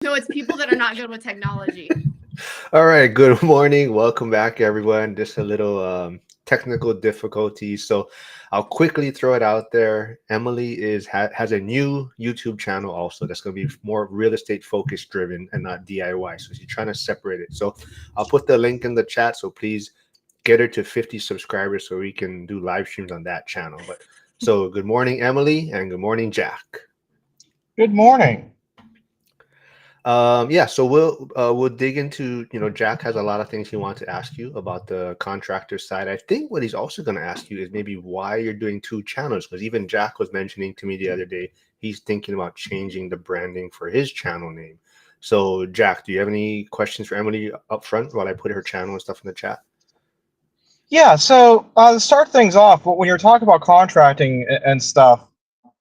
No, it's people that are not good with technology. All right, good morning. Welcome back, everyone. Just a little technical difficulty. So I'll quickly throw it out there. Emily has a new YouTube channel also that's going to be more real estate focus driven and not DIY. So she's trying to separate it. So I'll put the link in the chat. So please get her to 50 subscribers so we can do live streams on that channel. But so good morning, Emily, and good morning, Jack. Good morning. Yeah, so we'll dig into, Jack has a lot of things he wants to ask you about the contractor side. I think what he's also going to ask you is maybe why you're doing two channels, because even Jack was mentioning to me the other day he's thinking about changing the branding for his channel name. So Jack, do you have any questions for Emily up front while I put her channel and stuff in the chat? Yeah, so to start things off, when you're talking about contracting and stuff,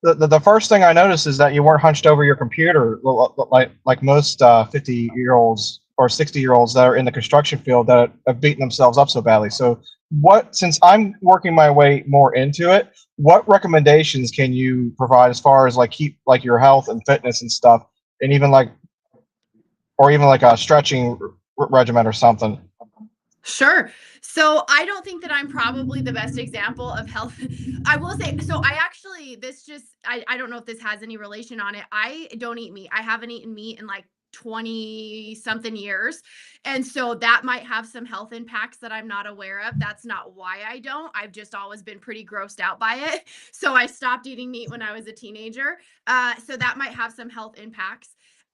the first thing I noticed is that you weren't hunched over your computer like most 50-year-olds or 60-year-olds that are in the construction field that have beaten themselves up so badly. So since I'm working my way more into it, what recommendations can you provide as far as like keep like your health and fitness and stuff, and even like a stretching regimen or something? Sure. So I don't think that I'm probably the best example of health. I will say, so I actually, I don't know if this has any relation on it. I don't eat meat. I haven't eaten meat in like 20 something years. And so that might have some health impacts that I'm not aware of. That's not why I don't. I've just always been pretty grossed out by it. So I stopped eating meat when I was a teenager. So that might have some health impacts.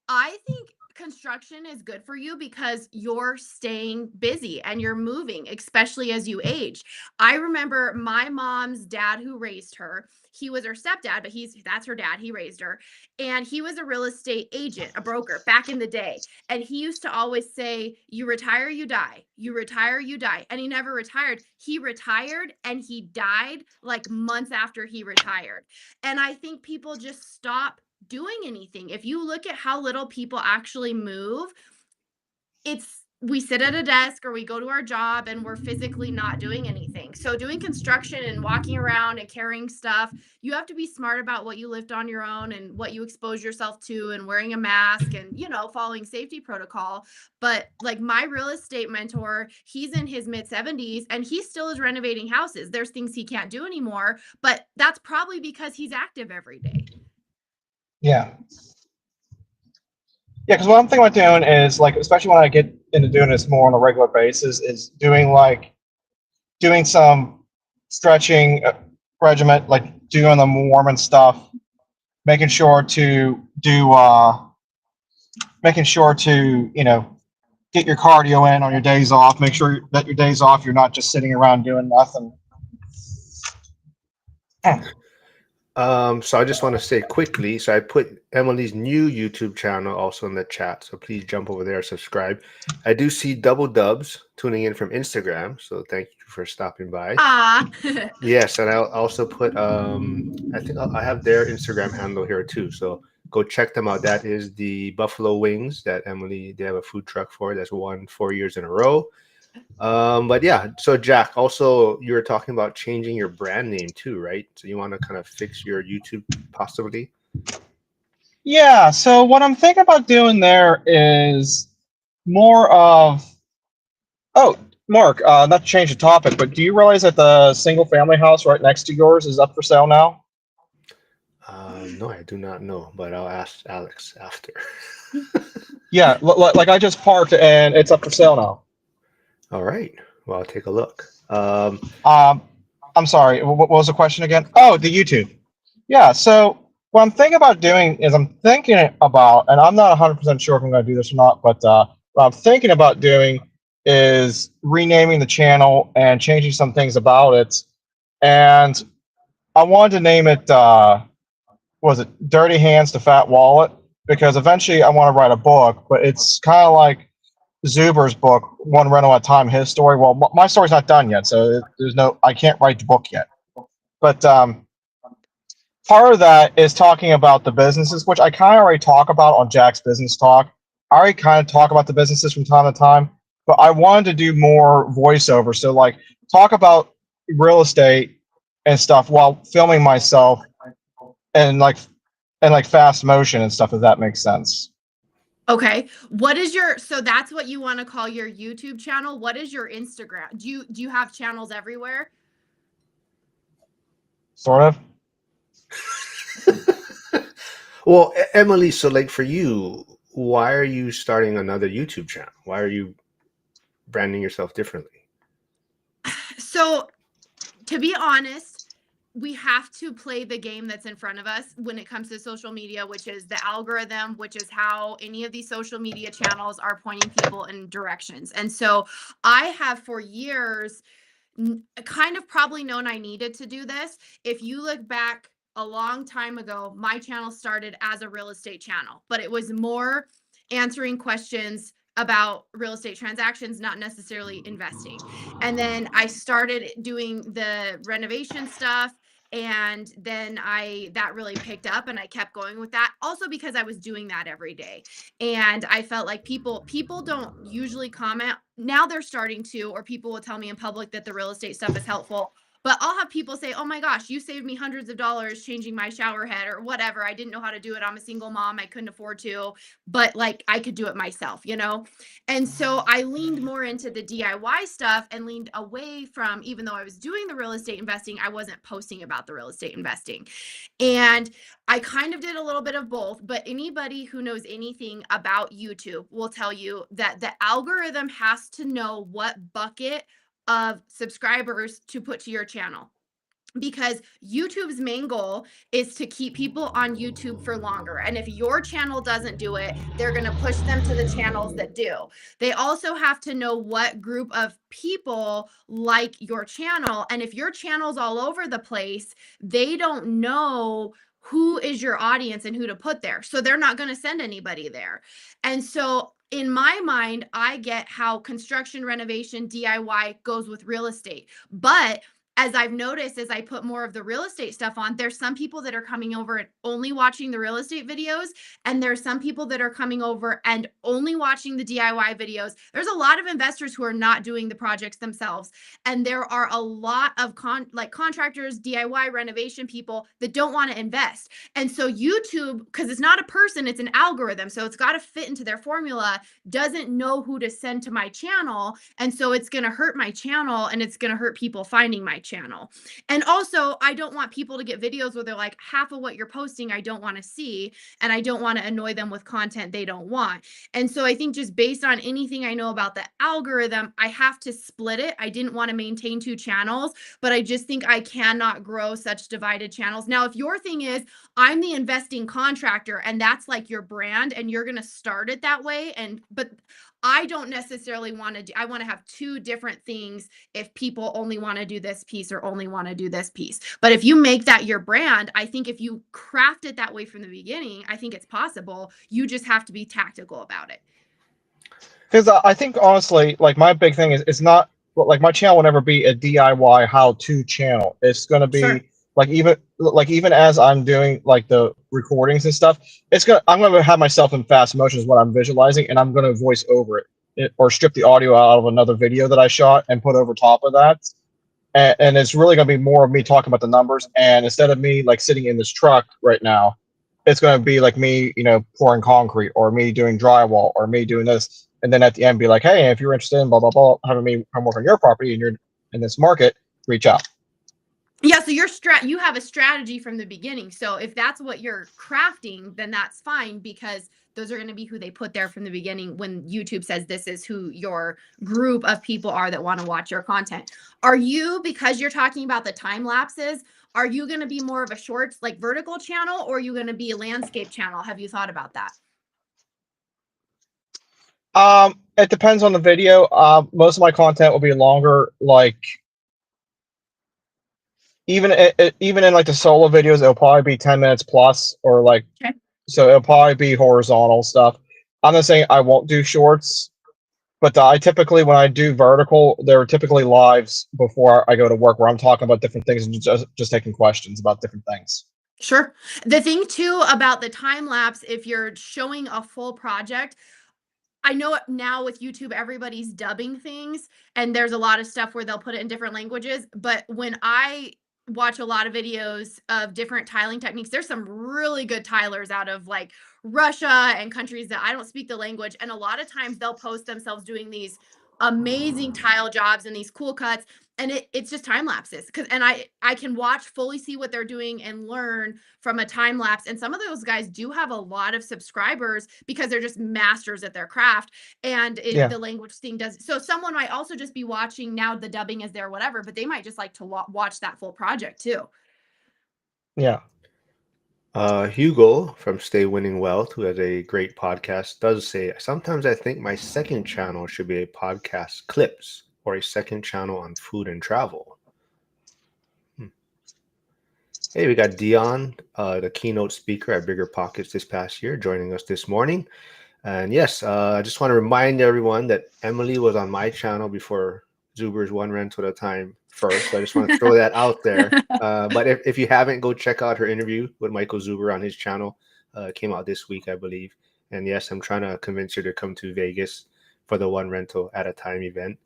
I think construction is good for you because you're staying busy and you're moving, especially as you age. I remember my mom's dad who raised her. He was her stepdad, but that's her dad. He raised her. And he was a real estate agent, a broker back in the day. And he used to always say, you retire, you die. You retire, you die. And he never retired. He retired and he died like months after he retired. And I think people just stop doing anything. If you look at how little people actually move, we sit at a desk or we go to our job and we're physically not doing anything. So doing construction and walking around and carrying stuff, you have to be smart about what you lift on your own and what you expose yourself to and wearing a mask and, following safety protocol. But like my real estate mentor, he's in his mid 70s and he still is renovating houses. There's things he can't do anymore, but that's probably because he's active every day. Yeah. Yeah, because what I'm thinking about doing is like, especially when I get into doing this more on a regular basis, is doing some stretching regimen, like doing the warm and stuff, making sure to do, get your cardio in on your days off. Make sure that your days off, you're not just sitting around doing nothing. So I just want to say quickly, so I put Emily's new YouTube channel also in the chat, so please jump over there, subscribe. I do see Double Dubs tuning in from Instagram, so thank you for stopping by. Yes, and I'll also put I think I have their Instagram handle here too, so go check them out. That is the Buffalo Wings that they have a food truck for that's won 4 years in a row. But yeah, so Jack, also you were talking about changing your brand name too, right? So you want to kind of fix your YouTube possibly? Yeah, so what I'm thinking about doing there is more of, oh, Mark, not to change the topic, but do you realize that the single family house right next to yours is up for sale now? No, I do not know, but I'll ask Alex after. Yeah, like I just parked and it's up for sale now. All right. Well, I'll take a look. I'm sorry, what was the question again? Oh, the YouTube. Yeah, so what I'm thinking about doing is I'm thinking about, and I'm not 100% sure if I'm going to do this or not, but what I'm thinking about doing is renaming the channel and changing some things about it. And I wanted to name it, what was it, Dirty Hands to Fat Wallet? Because eventually I want to write a book, but it's kind of like Zuber's book, One Rental at a Time, his story. Well, my story's not done yet, so I can't write the book yet. But part of that is talking about the businesses, which I kind of already talk about on Jack's Business Talk. I already kind of talk about the businesses from time to time, but I wanted to do more voiceover. So like talk about real estate and stuff while filming myself and like fast motion and stuff, if that makes sense. Okay. What is your, so that's what you want to call your YouTube channel? What is your Instagram? Do you have channels everywhere? Sort of. Well, Emily, so like for you, why are you starting another YouTube channel? Why are you branding yourself differently? So, to be honest, we have to play the game that's in front of us when it comes to social media, which is the algorithm, which is how any of these social media channels are pointing people in directions. And so I have for years kind of probably known I needed to do this. If you look back a long time ago, my channel started as a real estate channel, but it was more answering questions about real estate transactions, not necessarily investing. And then I started doing the renovation stuff, and then that really picked up and I kept going with that, also because I was doing that every day. And I felt like people don't usually comment. Now they're starting to, or people will tell me in public that the real estate stuff is helpful. But I'll have people say, "Oh my gosh, you saved me hundreds of dollars changing my shower head or whatever. I didn't know how to do it. I'm a single mom. I couldn't afford to, but like I could do it myself, you know?" And so I leaned more into the DIY stuff and leaned away from, even though I was doing the real estate investing, I wasn't posting about the real estate investing. And I kind of did a little bit of both, but anybody who knows anything about YouTube will tell you that the algorithm has to know what bucket of subscribers to put to your channel, because YouTube's main goal is to keep people on YouTube for longer. And if your channel doesn't do it, they're going to push them to the channels that do. They also have to know what group of people like your channel. And if your channel's all over the place, they don't know who is your audience and who to put there. So they're not going to send anybody there. And so in my mind, I get how construction, renovation, DIY goes with real estate. But as I've noticed, as I put more of the real estate stuff on, there's some people that are coming over and only watching the real estate videos. And there's some people that are coming over and only watching the DIY videos. There's a lot of investors who are not doing the projects themselves. And there are a lot of contractors, DIY renovation people that don't want to invest. And so YouTube, because it's not a person, it's an algorithm. So it's got to fit into their formula, doesn't know who to send to my channel. And so it's going to hurt my channel and it's going to hurt people finding my channel. And also, I don't want people to get videos where they're like, half of what you're posting, I don't want to see. And I don't want to annoy them with content they don't want. And so I think just based on anything I know about the algorithm, I have to split it. I didn't want to maintain two channels, but I just think I cannot grow such divided channels. Now, if your thing is, I'm the investing contractor and that's like your brand and you're going to start it that way. But I don't necessarily want to do, I want to have two different things if people only want to do this piece or only want to do this piece. But if you make that your brand, I think if you craft it that way from the beginning, I think it's possible. You just have to be tactical about it. Because I think honestly, like my big thing is it's not like my channel will never be a DIY how-to channel. It's gonna Sure. be even as I'm doing like the recordings and stuff, I'm gonna have myself in fast motion is what I'm visualizing, and I'm gonna voice over it or strip the audio out of another video that I shot and put over top of that. And it's really gonna be more of me talking about the numbers, and instead of me like sitting in this truck right now, it's gonna be like me, pouring concrete or me doing drywall or me doing this. And then at the end be like, hey, if you're interested in blah blah blah having me come work on your property and you're in this market, reach out. Yeah, so you have a strategy from the beginning. So if that's what you're crafting, then that's fine, because those are going to be who they put there from the beginning when YouTube says this is who your group of people are that want to watch your content. Are you, because you're talking about the time lapses, are you going to be more of a shorts like vertical channel, or are you going to be a landscape channel? Have you thought about that? It depends on the video. Most of my content will be longer, like even in like the solo videos, it'll probably be 10 minutes plus, or like, Okay. so it'll probably be horizontal stuff. I'm not saying I won't do shorts, but I typically, when I do vertical, they're typically lives before I go to work where I'm talking about different things and just taking questions about different things. Sure. The thing too about the time lapse, if you're showing a full project, I know now with YouTube, everybody's dubbing things, and there's a lot of stuff where they'll put it in different languages. But when I watch a lot of videos of different tiling techniques. There's some really good tilers out of like Russia and countries that I don't speak the language. And a lot of times they'll post themselves doing these amazing tile jobs and these cool cuts. And it's just time lapses. And I can watch, fully see what they're doing and learn from a time lapse. And some of those guys do have a lot of subscribers because they're just masters at their craft. And Yeah, the language thing does, so someone might also just be watching, now the dubbing is there, whatever, but they might just like to watch that full project too. yeah. Hugo from Stay Winning Wealth, who has a great podcast, does say, sometimes I think my second channel should be a podcast clips or a second channel on food and travel. Hey, we got Dion, the keynote speaker at Bigger Pockets this past year, joining us this morning. And yes, I just want to remind everyone that Emily was on my channel before Zuber's One Rental at a Time first. So I just want to throw that out there. But if you haven't, go check out her interview with Michael Zuber on his channel. It came out this week, I believe. And yes, I'm trying to convince her to come to Vegas for the One Rental at a Time event.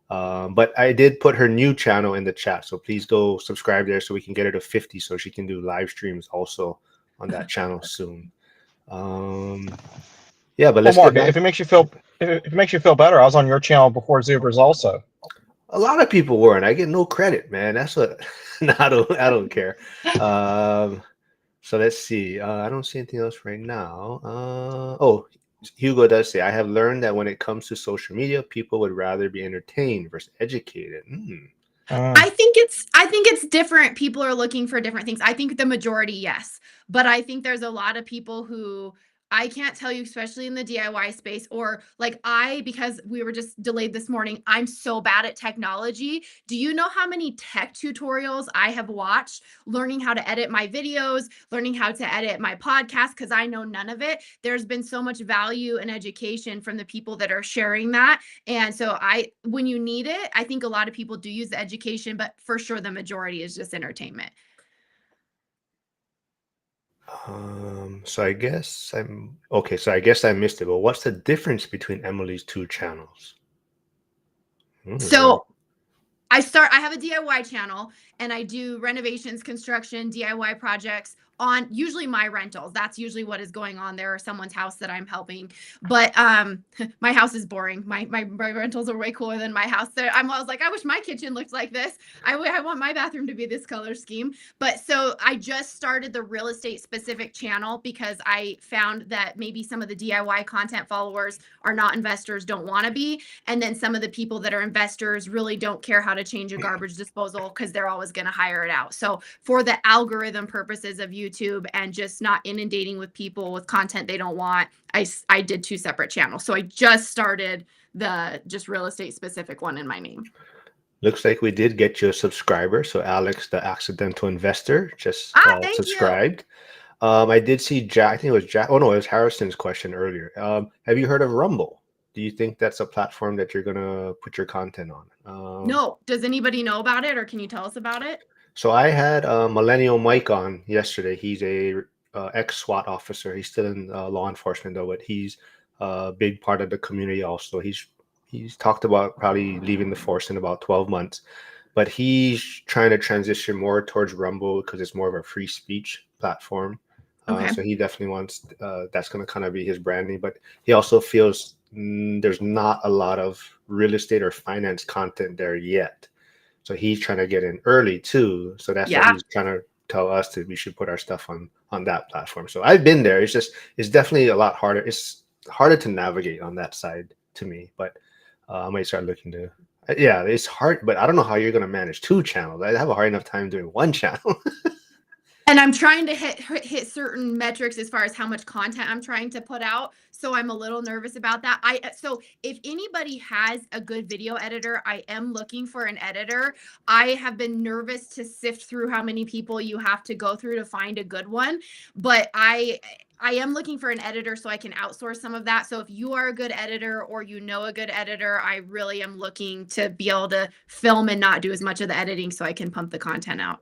But I did put her new channel in the chat. So please go subscribe there so we can get her to 50 so she can do live streams also on that channel soon. Yeah, but Well, let's Mark, get back. if it makes you feel better, I was on your channel before Zuber's also. A lot of people weren't. I get no credit, man. That's what. No, I don't care. So let's see. I don't see anything else right now. Oh, Hugo does say, I have learned that when it comes to social media, people would rather be entertained versus educated. I think it's different. People are looking for different things. I think the majority, yes. But I think there's a lot of people who, I can't tell you, especially in the DIY space, or like because we were just delayed this morning, I'm so bad at technology. Do you know how many tech tutorials I have watched, learning how to edit my videos, learning how to edit my podcast? Because I know none of it. There's been so much value and education from the people that are sharing that. And so when you need it, I think a lot of people do use the education, but for sure the majority is just entertainment. So I guess I'm okay. So I guess I missed it. But what's the difference between Emily's two channels? So I have a DIY channel and I do renovations, construction, DIY projects on usually my rentals. That's usually what is going on there, or someone's house that I'm helping. But my house is boring. My rentals are way cooler than my house. I was like, I wish my kitchen looked like this. I want my bathroom to be this color scheme. But so I just started the real estate specific channel because I found that maybe some of the DIY content followers are not investors, don't want to be. And then some of the people that are investors really don't care how to change a garbage disposal because they're always going to hire it out. So for the algorithm purposes of YouTube and just not inundating with people with content they don't want, I did two separate channels. So I just started the just real estate specific one in my name. Looks like we did get you a subscriber. So Alex, the accidental investor, just Thank subscribed. I did see Jack. I think it was Jack. Oh no, it was Harrison's question earlier. Have you heard of Rumble? Do you think that's a platform that you're gonna put your content on? No. Does anybody know about it, or can you tell us about it? So I had Millennial Mike on yesterday. He's a ex-SWAT officer. He's still in law enforcement though, but he's a big part of the community also. He's talked about probably leaving the force in about 12 months, but he's trying to transition more towards Rumble because it's more of a free speech platform. Okay. So he definitely wants that's going to kind of be his branding, but he also feels there's not a lot of real estate or finance content there yet. So he's trying to get in early too. So that's what he's trying to tell us that we should put our stuff on that platform. So I've been there. It's definitely a lot harder. It's harder to navigate on that side to me, but I might start looking to. Yeah, it's hard, but I don't know how you're going to manage two channels. I have a hard enough time doing one channel. And I'm trying to hit certain metrics as far as how much content I'm trying to put out. So I'm a little nervous about that. So if anybody has a good video editor, I am looking for an editor. I have been nervous to sift through how many people you have to go through to find a good one. But I am looking for an editor so I can outsource some of that. So if you are a good editor or you know a good editor, I really am looking to be able to film and not do as much of the editing so I can pump the content out.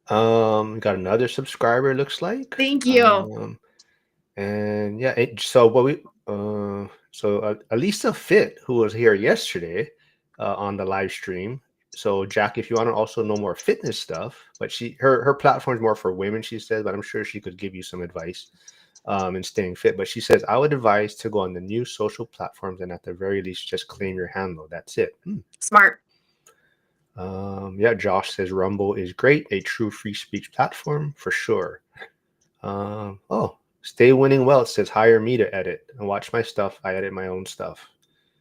Got another subscriber, looks like. Thank you. And yeah, so Alisa Fit, who was here yesterday on the live stream, So Jack, if you want to also know more fitness stuff, but her platform is more for women, she said, but I'm sure she could give you some advice in staying fit. But she says, I would advise to go on the new social platforms and at the very least just claim your handle. That's it. Smart. Yeah, Josh says Rumble is great, a true free speech platform for sure. Oh, Stay Winning Well says hire me to edit and watch my stuff. I edit my own stuff.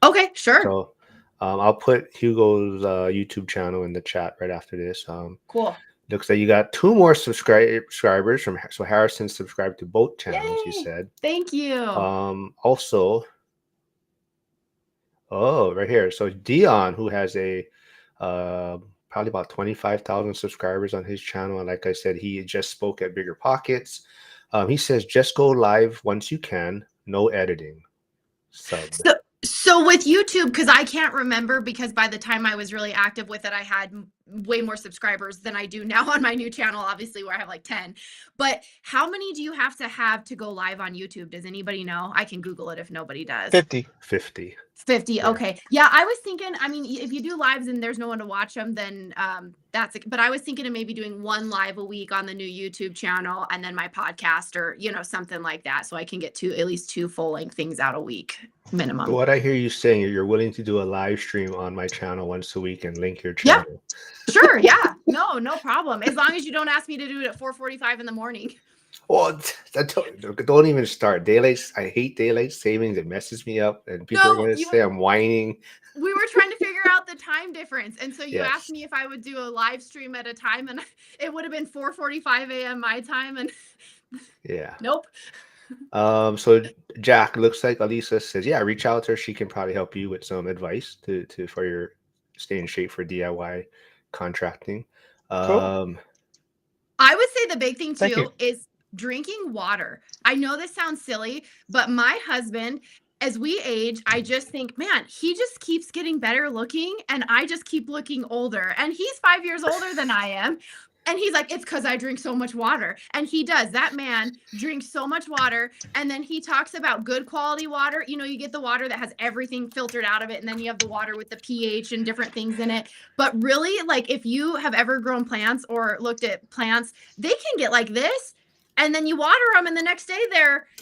Okay, sure. So I'll put Hugo's YouTube channel in the chat right after this. Cool. Looks like you got 2 more subscribers from so Harrison subscribed to both channels. Yay! You said. Thank you. Also, right here. So Dion, who has a probably about 25,000 subscribers on his channel, and like I said, he just spoke at Bigger Pockets. He says just go live once you can, no editing. So with YouTube, because I can't remember, because by the time I was really active with it, I had way more subscribers than I do now on my new channel, obviously, where I have like 10. But how many do you have to go live on YouTube? Does anybody know? I can Google it if nobody does. 50. 50. Yeah. Okay. Yeah, I was thinking, I mean, if you do lives and there's no one to watch them, then but I was thinking of maybe doing 1 live a week on the new YouTube channel and then my podcast or, something like that. So I can get at least 2 full-length things out a week minimum. What I hear you saying, you're willing to do a live stream on my channel once a week and link your channel. Yeah. Sure. Yeah. No problem. As long as you don't ask me to do it at 4:45 in the morning. Well, don't even start. I hate daylight savings. It messes me up. And people are going to say I'm whining. We were trying to figure out the time difference. And so you Yes. asked me if I would do a live stream at a time, and it would have been 4:45 a.m. my time. And yeah. Nope. So Jack, looks like Alisa says, yeah, reach out to her. She can probably help you with some advice for your stay in shape for DIY contracting. Cool. I would say the big thing too is drinking water. I know this sounds silly, but my husband, as we age, I just think, man, he just keeps getting better looking and I just keep looking older. And he's 5 years older than I am. And he's like, it's because I drink so much water. And he does. That man drinks so much water. And then he talks about good quality water. You get the water that has everything filtered out of it. And then you have the water with the pH and different things in it. But really, like if you have ever grown plants or looked at plants, they can get like this. And then you water them and the next day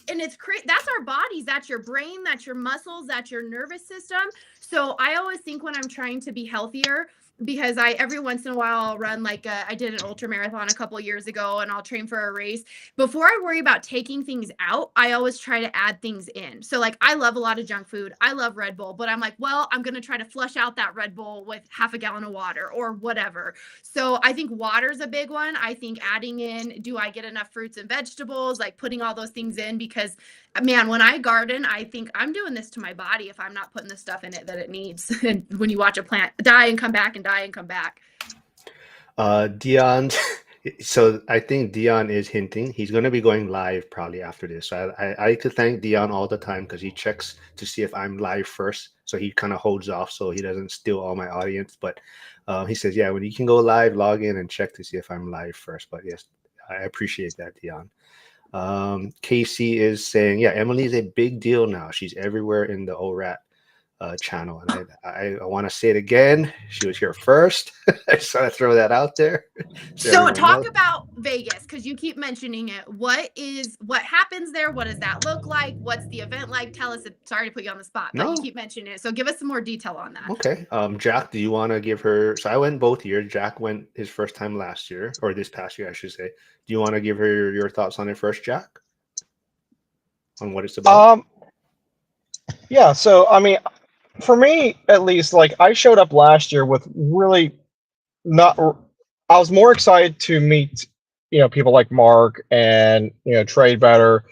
and that's our bodies. That's your brain. That's your muscles. That's your nervous system. So I always think when I'm trying to be healthier, because every once in a while I'll run I did an ultra marathon a couple years ago and I'll train for a race. Before I worry about taking things out, I always try to add things in. So I love a lot of junk food. I love Red Bull, but I'm like, well, I'm going to try to flush out that Red Bull with half a gallon of water or whatever. So I think water's a big one. I think adding in, do I get enough fruits and vegetables, putting all those things in, because man, when I garden, I think I'm doing this to my body if I'm not putting the stuff in it that it needs. And when you watch a plant die and come back and die and come back. Dion, so I think Dion is hinting he's going to be going live probably after this. So I like to thank Dion all the time because he checks to see if I'm live first. So he kind of holds off so he doesn't steal all my audience. But he says, yeah, when you can go live, log in and check to see if I'm live first. But yes, I appreciate that, Dion. Casey is saying, yeah, Emily is a big deal now. She's everywhere in the ORAT channel. And I want to say it again. She was here first. I just want to throw that out there. So talk about Vegas, because you keep mentioning it. What happens there? What does that look like? What's the event like? Tell us. Sorry to put you on the spot, but you keep mentioning it. So give us some more detail on that. Okay. Jack, do you want to give her? So I went both years. Jack went his first time last year, or this past year, I should say. Do you want to give her your thoughts on it first, Jack? On what it's about? Yeah. So I mean, for me at least, I showed up last year with really not. I was more excited to meet, people like Mark and Trade Better.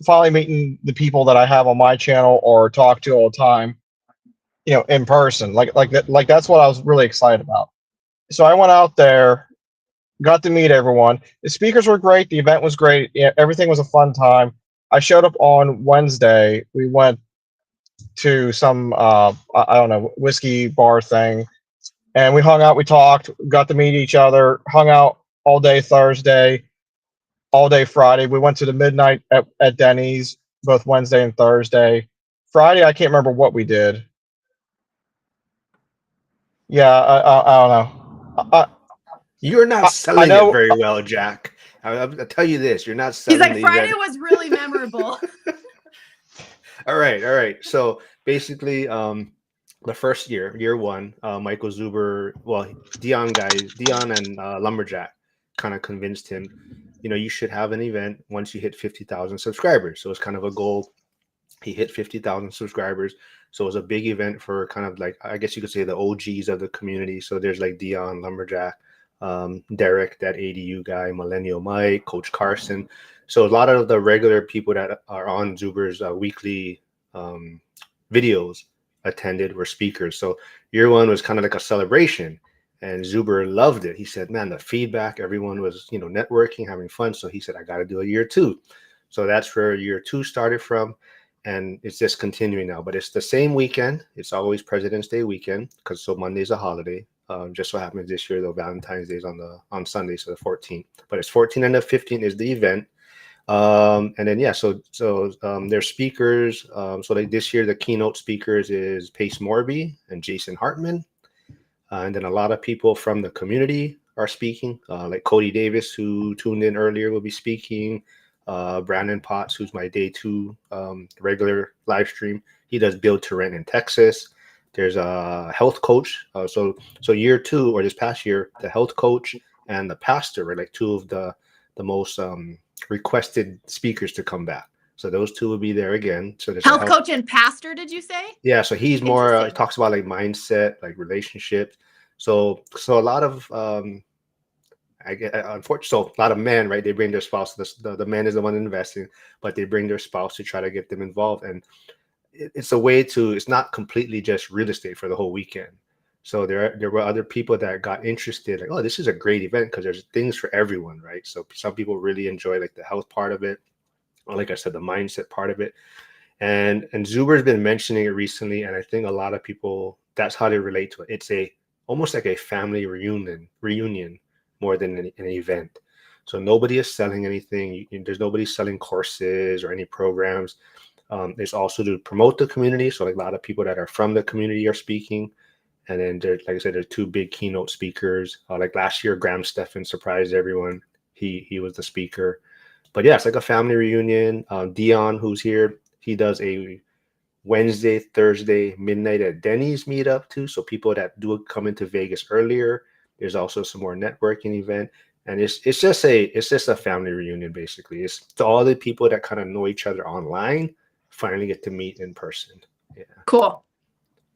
Finally meeting the people that I have on my channel or talk to all the time, in person. That's what I was really excited about. So I went out there, got to meet everyone. The speakers were great. The event was great. Everything was a fun time. I showed up on Wednesday. We went to some I don't know, whiskey bar thing, and we hung out, we talked, got to meet each other, hung out all day Thursday, all day Friday. We went to the midnight at Denny's both Wednesday and Thursday. Friday I can't remember what we did. Yeah, I don't know. You're not I selling it know. very well, Jack. I'll tell you this: you're not He's selling like, the Friday event. was really memorable. All right, all right. So basically, the first year one, Michael Zuber, well, Dion and Lumberjack kind of convinced him, you should have an event once you hit 50,000 subscribers. So it's kind of a goal. He hit 50,000 subscribers. So it was a big event for kind of like, I guess you could say, the OGs of the community. So there's like Dion, Lumberjack, Derek, that ADU guy, Millennial Mike, Coach Carson. So a lot of the regular people that are on Zuber's weekly um, videos attended, were speakers. So year one was kind of like a celebration. And Zuber loved it. He said, man, the feedback, everyone was, networking, having fun. So he said, I got to do a year two. So that's where year two started from. And it's just continuing now, but it's the same weekend. It's always President's Day weekend because so Monday's a holiday. Just so happens this year though, Valentine's Day is on Sunday, so the 14th. But it's 14 and the 15th is the event. And then there's speakers. So like this year the keynote speakers is Pace Morby and Jason Hartman. And then a lot of people from the community are speaking, like Cody Davis, who tuned in earlier, will be speaking. Brandon Potts, who's my day two regular live stream. He does build to rent in Texas. There's a health coach. So year two, or this past year, the health coach and the pastor were like two of the most requested speakers to come back. So those two will be there again. So there's a Health health. coach and pastor, did you say? Yeah, so he's more he Interesting. talks about like mindset, like relationships. So a lot of I get unfortunately, so a lot of men, right? They bring their spouse. The man is the one investing, but they bring their spouse to try to get them involved. And it's a way to. It's not completely just real estate for the whole weekend. So there were other people that got interested, like, oh, this is a great event because there's things for everyone, right? So some people really enjoy like the health part of it, or like I said, the mindset part of it. And Zuber's been mentioning it recently, and I think a lot of people, that's how they relate to it. It's a almost like a family reunion more than an event. So nobody is selling anything. There's nobody selling courses or any programs. It's also to promote the community. So like a lot of people that are from the community are speaking. And then there, like I said, there's two big keynote speakers. Like last year, Graham Stephan surprised everyone. He was the speaker. But yeah, it's like a family reunion. Dion, who's here, he does a Wednesday, Thursday, midnight at Denny's meetup too. So people that do come into Vegas earlier. There's also some more networking event. And it's just a family reunion basically. It's to all the people that kind of know each other online finally get to meet in person. Yeah. Cool.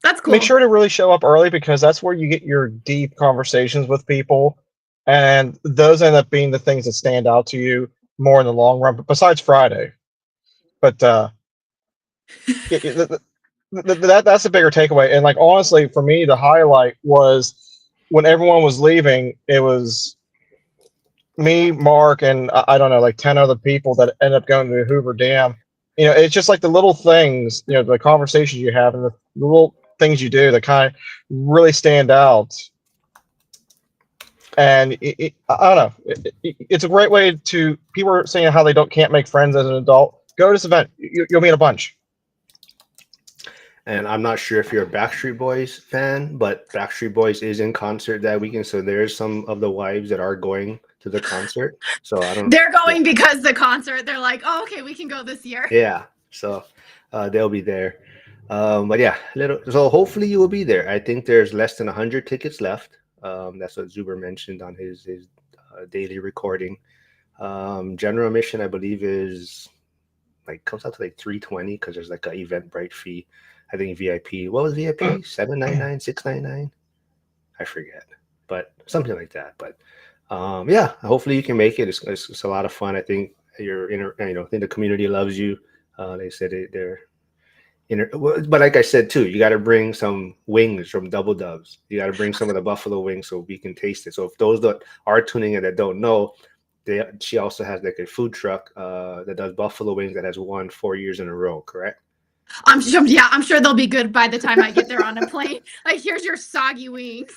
That's cool. Make sure to really show up early because that's where you get your deep conversations with people, and those end up being the things that stand out to you more in the long run. But besides Friday, but that's a bigger takeaway. And like honestly, for me, the highlight was when everyone was leaving. It was me, Mark, and I don't know, like 10 other people that end up going to the Hoover Dam. It's just like the little things, the conversations you have and the little things you do that kind of really stand out. And I don't know, it's a great way to, people are saying how they can't make friends as an adult. Go to this event, you'll meet a bunch. And I'm not sure if you're a Backstreet Boys fan, but Backstreet Boys is in concert that weekend. So there's some of the wives that are going to the concert. So I don't. They're Yeah. going because the concert, they're like, oh, okay, we can go this year. Yeah. So they'll be there. But yeah, so hopefully you will be there. I think there's less than 100 tickets left. That's what Zuber mentioned on his daily recording. General admission, I believe, is like comes out to like 320 because there's like an Eventbrite fee. I think VIP. What was VIP? 799, 699. I forget, but something like that. But yeah, hopefully you can make it. It's a lot of fun. I think I think the community loves you. They said they're but like I said too, you got to bring some wings from Double Dubs. You got to bring some of the buffalo wings so we can taste it. So if those that are tuning in that don't know, she also has like a food truck that does buffalo wings that has won 4 years in a row. Correct? I'm sure they'll be good by the time I get there on a plane. Like, here's your soggy wings.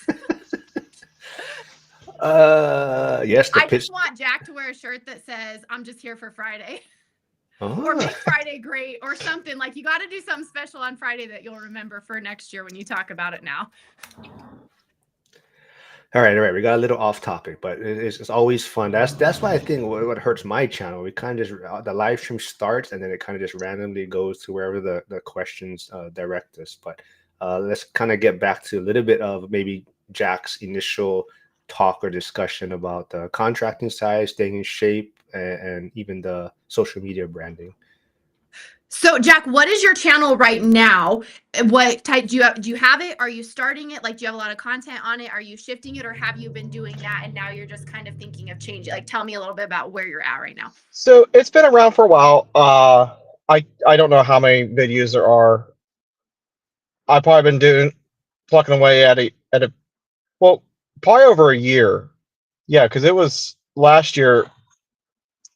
Yes. I just want Jack to wear a shirt that says, I'm just here for Friday. Or make Friday great or something. Like, you got to do something special on Friday that you'll remember for next year when you talk about it now. All right. We got a little off topic, but it's always fun. That's why I think what hurts my channel. We kind of just the live stream starts and then it kind of just randomly goes to wherever the questions direct us. But let's kind of get back to a little bit of maybe Jack's initial talk or discussion about the contracting side, staying in shape, and even the social media branding. So, Jack, what is your channel right now? What type do you have it? Are you starting it? Like, do you have a lot of content on it? Are you shifting it, or have you been doing that and now you're just kind of thinking of changing? Like, tell me a little bit about where you're at right now. So it's been around for a while. I don't know how many videos there are. I've probably been doing plucking away at a well, probably over a year. Yeah, because it was last year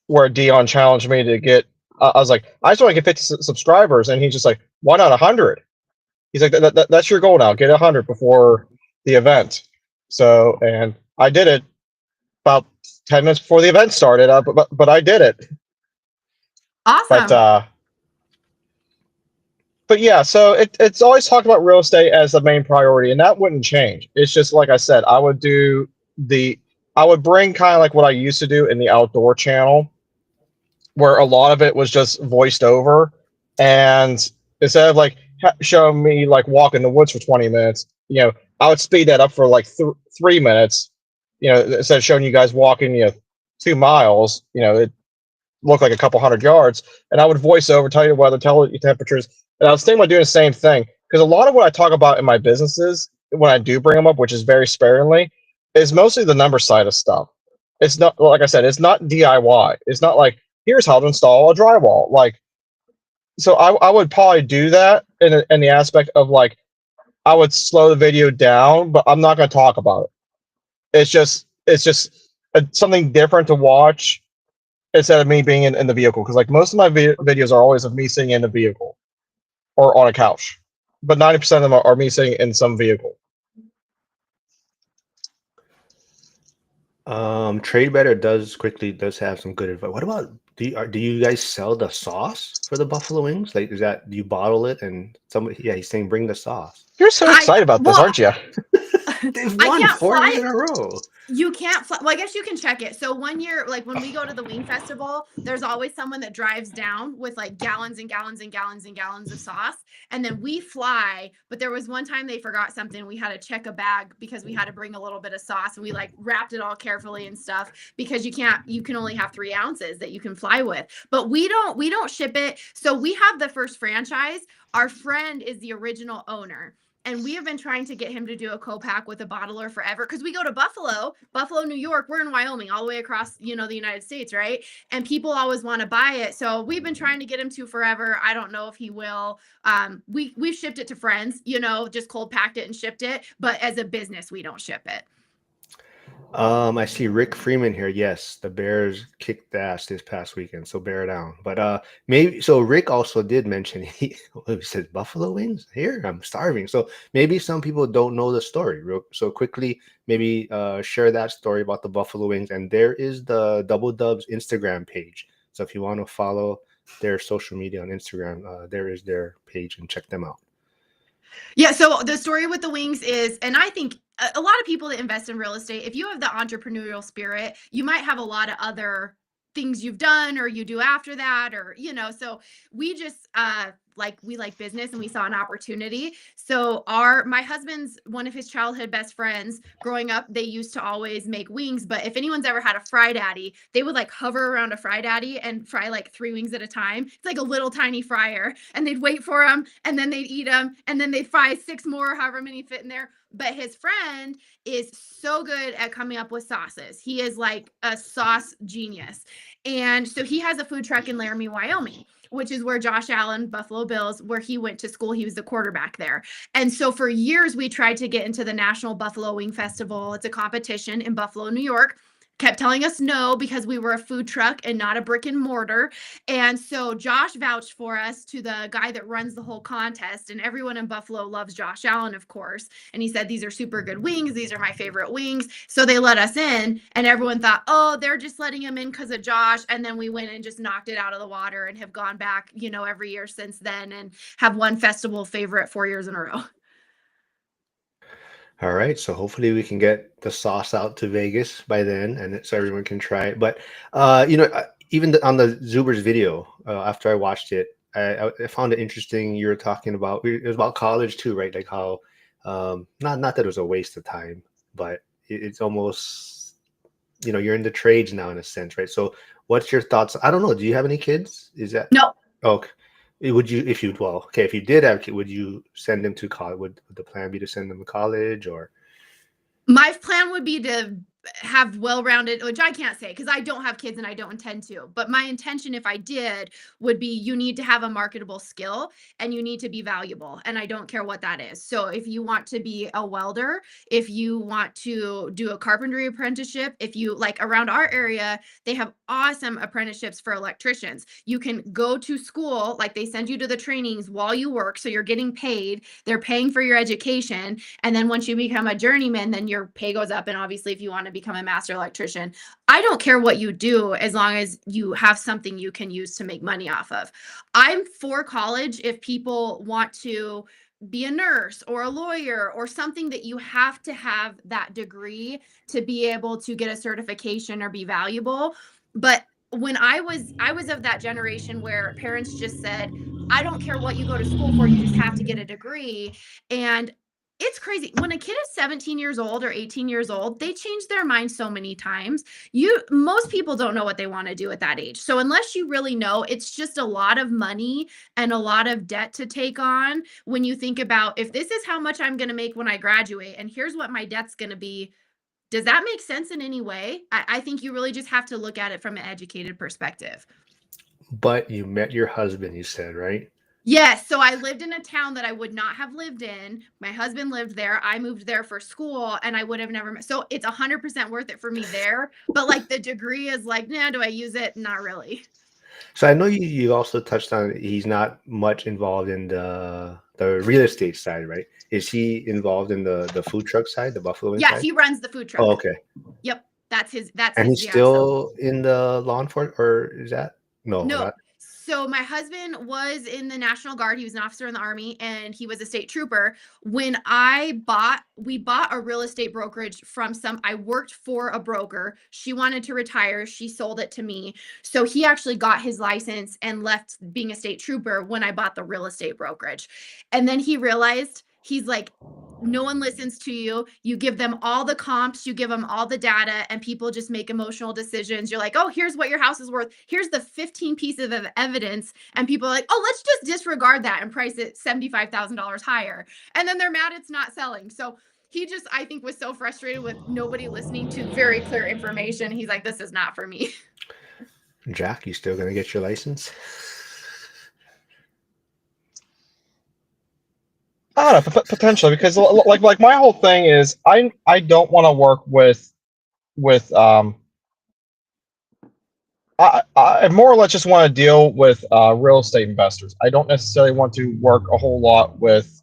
where Dion challenged me to get. I was like, I just want to get 50 subscribers, and he's just like, why not 100? He's like, that's your goal now. Get 100 before the event. So, and I did it about 10 minutes before the event started. But I did it. But Awesome. but yeah, so it's always talked about real estate as the main priority, and that wouldn't change. It's just like I said, I would bring kind of like what I used to do in the outdoor channel, where a lot of it was just voiced over, and instead of like showing me like walk in the woods for 20 minutes, I would speed that up for like 3 minutes. Instead of showing you guys walking, 2 miles, it looked like a couple hundred yards, and I would voice over, tell you the weather, tell you temperatures, and I was thinking about doing the same thing because a lot of what I talk about in my businesses when I do bring them up, which is very sparingly, is mostly the number side of stuff. It's not like I said, it's not DIY. It's not like here's how to install a drywall. Like, so I would probably do that in the aspect of like I would slow the video down, but I'm not going to talk about it. It's just something different to watch instead of me being in the vehicle, because like most of my videos are always of me sitting in the vehicle or on a couch, but 90% of them are me sitting in some vehicle. Trade Better does have some good advice. What about do you guys sell the sauce for the buffalo wings? Like, do you bottle it and somebody? Yeah, he's saying bring the sauce. You're so I excited about this, well, aren't you? They've I won can't 4 years fly. in a row. You can't fly. Well, I guess you can check it. So one year, like when we go to the wing festival, there's always someone that drives down with like gallons and gallons and gallons and gallons of sauce. And then we fly. But there was one time they forgot something. We had to check a bag because we had to bring a little bit of sauce, and we like wrapped it all carefully and stuff because you can only have 3 ounces that you can fly with. But we don't ship it. So we have the first franchise. Our friend is the original owner. And we have been trying to get him to do a co-pack with a bottler forever because we go to Buffalo, New York. We're in Wyoming, all the way across, the United States, right? And people always want to buy it. So we've been trying to get him to forever. I don't know if he will. We've shipped it to friends, just cold packed it and shipped it. But as a business, we don't ship it. I see Rick Freeman here. Yes, the Bears kicked ass this past weekend, so bear down. But maybe so. Rick also did mention he said buffalo wings. Here, I'm starving. So maybe some people don't know the story. So quickly, maybe share that story about the buffalo wings. And there is the Double Dubs Instagram page. So if you want to follow their social media on Instagram, there is their page and check them out. Yeah, so the story with the wings is, and I think a lot of people that invest in real estate, if you have the entrepreneurial spirit, you might have a lot of other things you've done or you do after that, or so we just we like business and we saw an opportunity. So my husband's one of his childhood best friends growing up, they used to always make wings, but if anyone's ever had a fry daddy, they would like hover around a fry daddy and fry like 3 wings at a time. It's like a little tiny fryer, and they'd wait for them and then they'd eat them and then they'd fry 6 more, however many fit in there. But his friend is so good at coming up with sauces. He is like a sauce genius. And so he has a food truck in Laramie, Wyoming, which is where Josh Allen, Buffalo Bills, where he went to school. He was the quarterback there. And so for years, we tried to get into the National Buffalo Wing Festival. It's a competition in Buffalo, New York. Kept telling us no because we were a food truck and not a brick and mortar. And so Josh vouched for us to the guy that runs the whole contest. And everyone in Buffalo loves Josh Allen, of course. And he said, these are super good wings. These are my favorite wings. So they let us in, and everyone thought, oh, they're just letting him in because of Josh. And then we went and just knocked it out of the water and have gone back, every year since then, and have won festival favorite 4 years in a row. All right, so hopefully we can get the sauce out to Vegas by then, and so everyone can try it. But even on the Zuber's video, after I watched it, I found it interesting. You were talking about it was about college too, right? Like how not that it was a waste of time, but it's almost you're in the trades now in a sense, right? So what's your thoughts? I don't know. Do you have any kids? Is that No. okay? Would you, if you, well, okay, if you did have kids, would you send them to college? Would the plan be to send them to college or? My plan would be to have well-rounded, which I can't say because I don't have kids and I don't intend to. But my intention, if I did, would be you need to have a marketable skill and you need to be valuable. And I don't care what that is. So if you want to be a welder, if you want to do a carpentry apprenticeship, if you like around our area, they have awesome apprenticeships for electricians. You can go to school, like they send you to the trainings while you work. So you're getting paid, they're paying for your education. And then once you become a journeyman, then your pay goes up. And obviously, if you want to become a master electrician, I don't care what you do as long as you have something you can use to make money off of. I'm for college if people want to be a nurse or a lawyer or something that you have to have that degree to be able to get a certification or be valuable. But when I was of that generation where parents just said, I don't care what you go to school for, you just have to get a degree. And it's crazy. When a kid is 17 years old or 18 years old, they change their mind so many times. Most people don't know what they want to do at that age. So unless you really know, it's just a lot of money and a lot of debt to take on when you think about if this is how much I'm going to make when I graduate and here's what my debt's going to be. Does that make sense in any way? I think you really just have to look at it from an educated perspective. But you met your husband, you said, right? Yes, so I lived in a town that I would not have lived in. My husband lived there. I moved there for school and I would have never met. So it's 100% worth it for me there. But like the degree is like, nah, do I use it? Not really. So I know you also touched on he's not much involved in the real estate side, right? Is he involved in the food truck side, the buffaloing Yeah, side? he runs the food Oh, truck. okay. Yep. That's And his he's yeah. So still in the law enforcement, or is that no, no. not So my husband was in the National Guard. He was an officer in the Army and he was a state trooper. When we bought a real estate brokerage from I worked for a broker. She wanted to retire. She sold it to me. So he actually got his license and left being a state trooper when I bought the real estate brokerage. And then he realized he's like, no one listens to you. You give them all the comps, you give them all the data, and people just make emotional decisions. You're like, oh, here's what your house is worth. Here's the 15 pieces of evidence. And people are like, oh, let's just disregard that and price it $75,000 higher. And then they're mad it's not selling. So he just, I think, was so frustrated with nobody listening to very clear information. He's like, this is not for me. Jack? You still gonna get your license? I don't know, potentially, because like my whole thing is I don't want to work with I more or less just want to deal with real estate investors. I don't necessarily want to work a whole lot with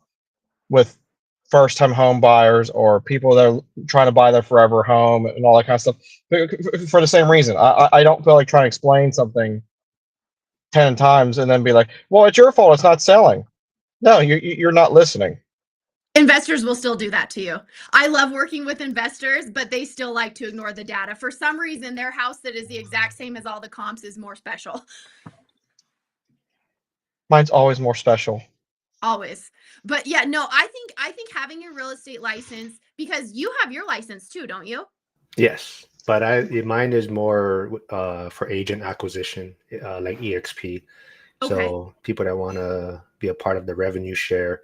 first time home buyers or people that are trying to buy their forever home and all that kind of stuff. For the same reason, I don't feel like trying to explain something 10 times and then be like, well, it's your fault, it's not selling. No, you're not listening. Investors will still do that to you. I love working with investors, but they still like to ignore the data. For some reason, their house that is the exact same as all the comps is more special. Mine's always more special. Always. But yeah, no, I think having a real estate license, because you have your license too, don't you? Yes, but mine is more for agent acquisition, like EXP. Okay. So people that want to be a part of the revenue share.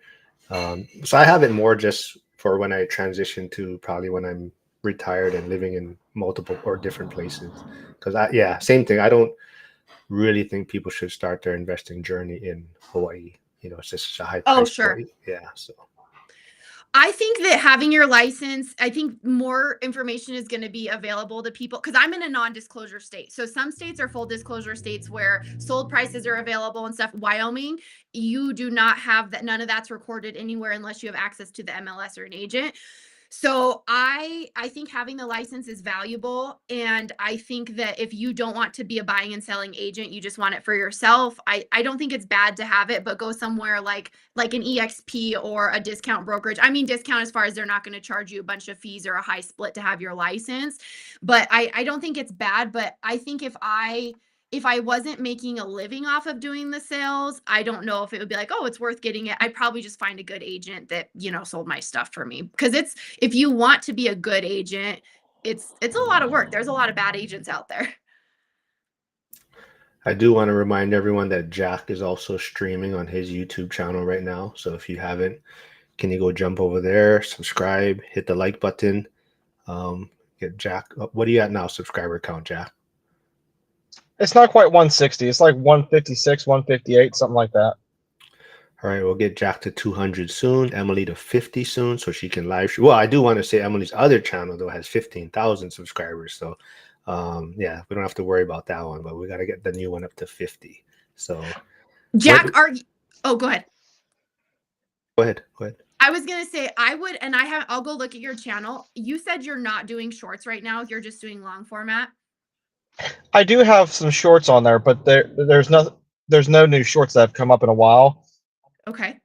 So I have it more just for when I transition to probably when I'm retired and living in multiple or different places. Because yeah, same thing. I don't really think people should start their investing journey in Hawaii. It's just a high Oh, price sure. point. Yeah. So I think that having your license, I think more information is going to be available to people because I'm in a non-disclosure state. So some states are full disclosure states where sold prices are available and stuff. Wyoming, you do not have that. None of that's recorded anywhere unless you have access to the MLS or an agent. So I think having the license is valuable, and I think that if you don't want to be a buying and selling agent, you just want it for yourself. I don't think it's bad to have it, but go somewhere like an EXP or a discount brokerage. I mean discount as far as they're not going to charge you a bunch of fees or a high split to have your license. But I don't think it's bad, but I think if I wasn't making a living off of doing the sales, I don't know if it would be like, oh, it's worth getting it. I'd probably just find a good agent that, sold my stuff for me. Because if you want to be a good agent, it's a lot of work. There's a lot of bad agents out there. I do want to remind everyone that Jack is also streaming on his YouTube channel right now. So if you haven't, can you go jump over there, subscribe, hit the like button, get Jack. What are you at now, subscriber count, Jack? It's not quite 160. It's like 156, 158, something like that. All right, we'll get Jack to 200 soon, Emily to 50 soon, so she can live stream. Well, I do want to say Emily's other channel, though, has 15,000 subscribers. So, yeah, we don't have to worry about that one, but we got to get the new one up to 50. So, Jack, oh, go ahead. Go ahead. I was going to say I'll go look at your channel. You said you're not doing shorts right now. You're just doing long format. I do have some shorts on there, but there's no new shorts that have come up in a while. Okay.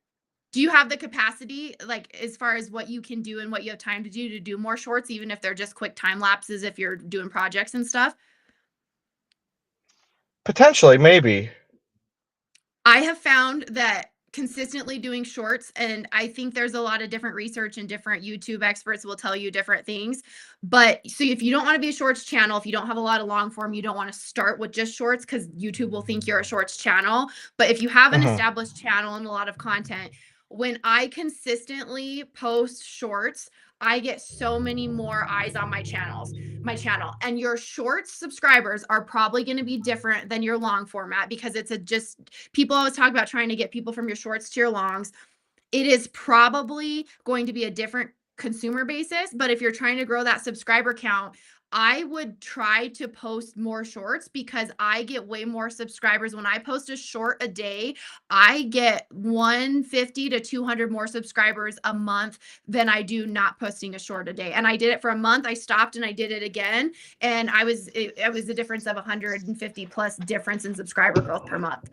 Do you have the capacity, like as far as what you can do and what you have time to do more shorts, even if they're just quick time lapses, if you're doing projects and stuff? Potentially, maybe. I have found that consistently doing shorts, and I think there's a lot of different research and different YouTube experts will tell you different things. But so if you don't want to be a shorts channel, if you don't have a lot of long form, you don't want to start with just shorts because YouTube will think you're a shorts channel. But if you have an established channel and a lot of content, when I consistently post shorts, I get so many more eyes on my channel. And your shorts subscribers are probably going to be different than your long format because people always talk about trying to get people from your shorts to your longs. It is probably going to be a different consumer basis, but if you're trying to grow that subscriber count, I would try to post more shorts because I get way more subscribers. When I post a short a day, I get 150 to 200 more subscribers a month than I do not posting a short a day. And I did it for a month. I stopped and I did it again. And it was the difference of 150 plus difference in subscriber growth per month.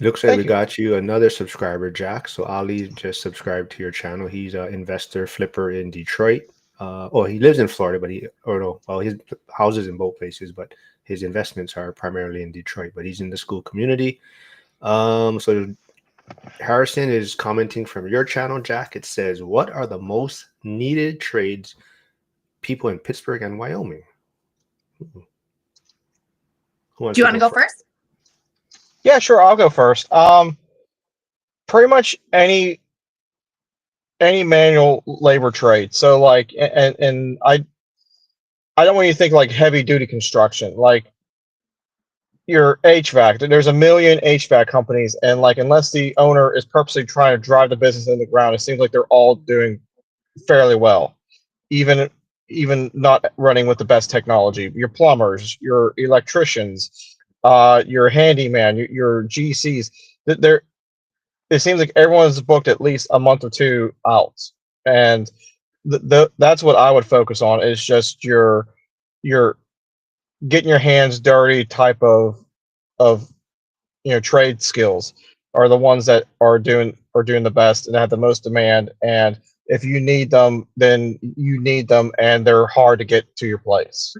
Looks like we got you another subscriber, Jack. So Ali just subscribed to your channel. He's an investor flipper in Detroit. He lives in Florida, but his house is in both places, but his investments are primarily in Detroit, but he's in the school community. So Harrison is commenting from your channel, Jack. It says, what are the most needed trades people in Pittsburgh and Wyoming? Do you want to go first? Yeah, sure. I'll go first. Pretty much any manual labor trade. So like, and I don't want you to think like heavy duty construction, like your HVAC. There's a million HVAC companies, and like unless the owner is purposely trying to drive the business in the ground, it seems like they're all doing fairly well, even not running with the best technology. Your plumbers, your electricians, your handyman, your GCs. It seems like everyone's booked at least a month or two out, and that's what I would focus on. Is just your getting your hands dirty type of trade skills are the ones that are doing the best and have the most demand. And if you need them, then you need them, and they're hard to get to your place.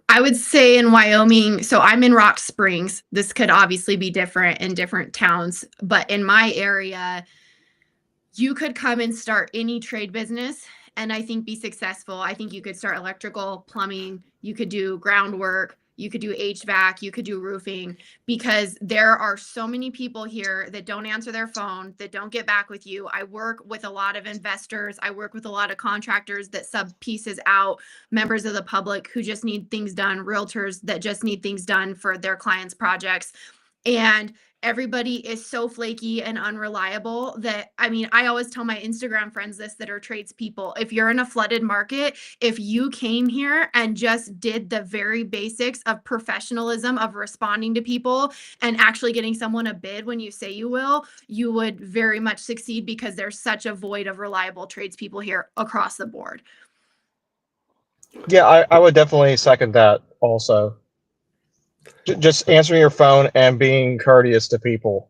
I would say in Wyoming, so I'm in Rock Springs. This could obviously be different in different towns, but in my area, you could come and start any trade business and I think be successful. I think you could start electrical, plumbing, you could do groundwork, you could do HVAC, you could do roofing, because there are so many people here that don't answer their phone, that don't get back with you. I work with a lot of investors. I work with a lot of contractors that sub pieces out, members of the public who just need things done, realtors that just need things done for their clients' projects. And everybody is so flaky and unreliable that, I mean, I always tell my Instagram friends this that are tradespeople. If you're in a flooded market, if you came here and just did the very basics of professionalism, of responding to people and actually getting someone a bid when you say you will, you would very much succeed, because there's such a void of reliable tradespeople here across the board. Yeah, I would definitely second that also. Just answering your phone and being courteous to people.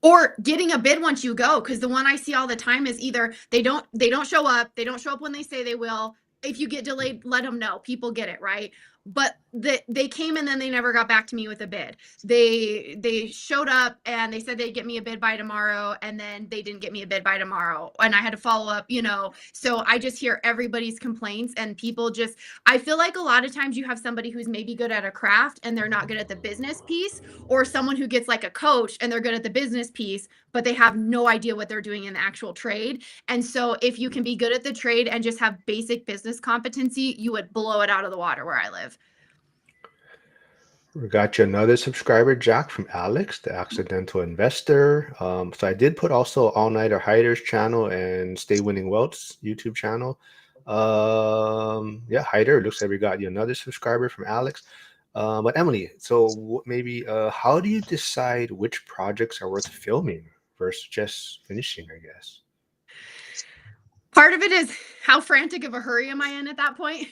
Or getting a bid once you go, because the one I see all the time is either they don't show up, they don't show up when they say they will. If you get delayed, let them know. People get it, right? But they came and then they never got back to me with a bid. They showed up and they said they'd get me a bid by tomorrow, and then they didn't get me a bid by tomorrow, and I had to follow up, you know. So I just hear everybody's complaints, and people just, I feel like a lot of times you have somebody who's maybe good at a craft and they're not good at the business piece, or someone who gets like a coach and they're good at the business piece, but they have no idea what they're doing in the actual trade. And so if you can be good at the trade and just have basic business competency, you would blow it out of the water where I live. We got you another subscriber, Jack, from Alex, the accidental investor. So I did put also All Nighter Hiders channel and Stay Winning Wealth's YouTube channel. Yeah, Hider, looks like we got you another subscriber from Alex. But Emily, so maybe how do you decide which projects are worth filming versus just finishing, I guess? Part of it is how frantic of a hurry am I in at that point?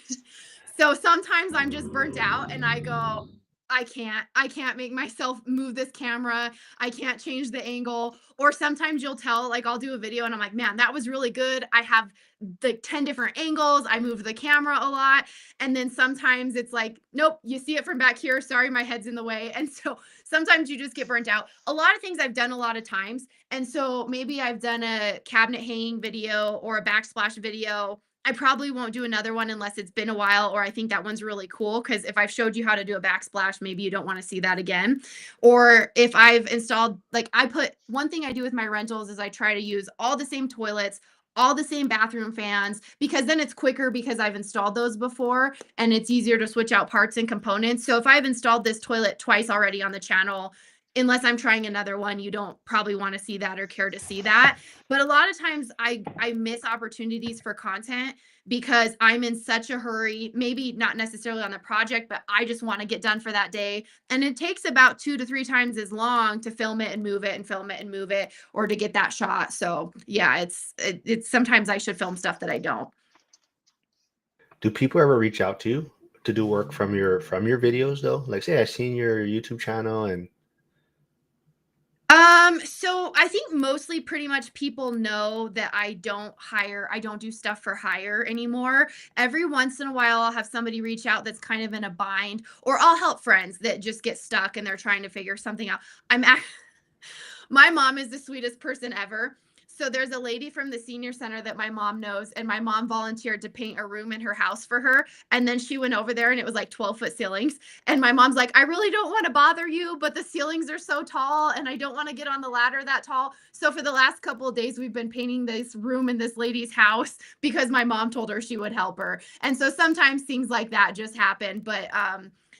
So sometimes I'm just burnt out and I go, I can't make myself move this camera. I can't change the angle. Or sometimes you'll tell, like, I'll do a video and I'm like, man, that was really good. I have the 10 different angles. I moved the camera a lot. And then sometimes it's like, nope, you see it from back here. Sorry, my head's in the way. And so sometimes you just get burnt out. A lot of things I've done a lot of times. And so maybe I've done a cabinet hanging video or a backsplash video. I probably won't do another one unless it's been a while, or I think that one's really cool, because if I've showed you how to do a backsplash, maybe you don't want to see that again. Or if I've installed, like, I put, one thing I do with my rentals is I try to use all the same toilets, all the same bathroom fans, because then it's quicker, because I've installed those before and it's easier to switch out parts and components. So if I've installed this toilet twice already on the channel, unless I'm trying another one, you don't probably want to see that or care to see that. But a lot of times I miss opportunities for content because I'm in such a hurry, maybe not necessarily on the project, but I just want to get done for that day. And it takes about 2 to 3 times as long to film it and move it and film it and move it, or to get that shot. So yeah, it's sometimes I should film stuff that I don't. Do people ever reach out to you to do work from your videos though? Like, say I seen your YouTube channel and So I think mostly pretty much people know that I don't do stuff for hire anymore. Every once in a while, I'll have somebody reach out that's kind of in a bind, or I'll help friends that just get stuck and they're trying to figure something out. My mom is the sweetest person ever. So there's a lady from the senior center that my mom knows, and my mom volunteered to paint a room in her house for her. And then she went over there and it was like 12-foot ceilings. And my mom's like, I really don't want to bother you, but the ceilings are so tall and I don't want to get on the ladder that tall. So for the last couple of days, we've been painting this room in this lady's house because my mom told her she would help her. And so sometimes things like that just happen, but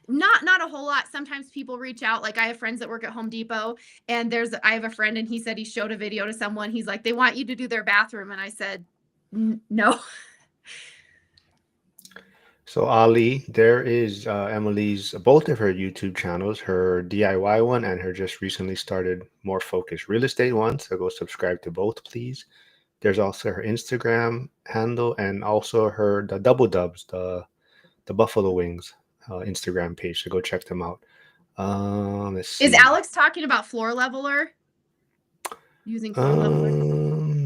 not a whole lot. Sometimes people reach out. Like, I have friends that work at Home Depot, and I have a friend, and he said he showed a video to someone. He's like, they want you to do their bathroom. And I said, no. so Ali, there is Emily's, both of her YouTube channels, her DIY one and her just recently started more focused real estate one. So go subscribe to both, please. There's also her Instagram handle and also the Double Dubs, the Buffalo Wings Instagram page. So go check them out. Let's see. Is Alex talking about Floor Leveler? Using Floor Leveler?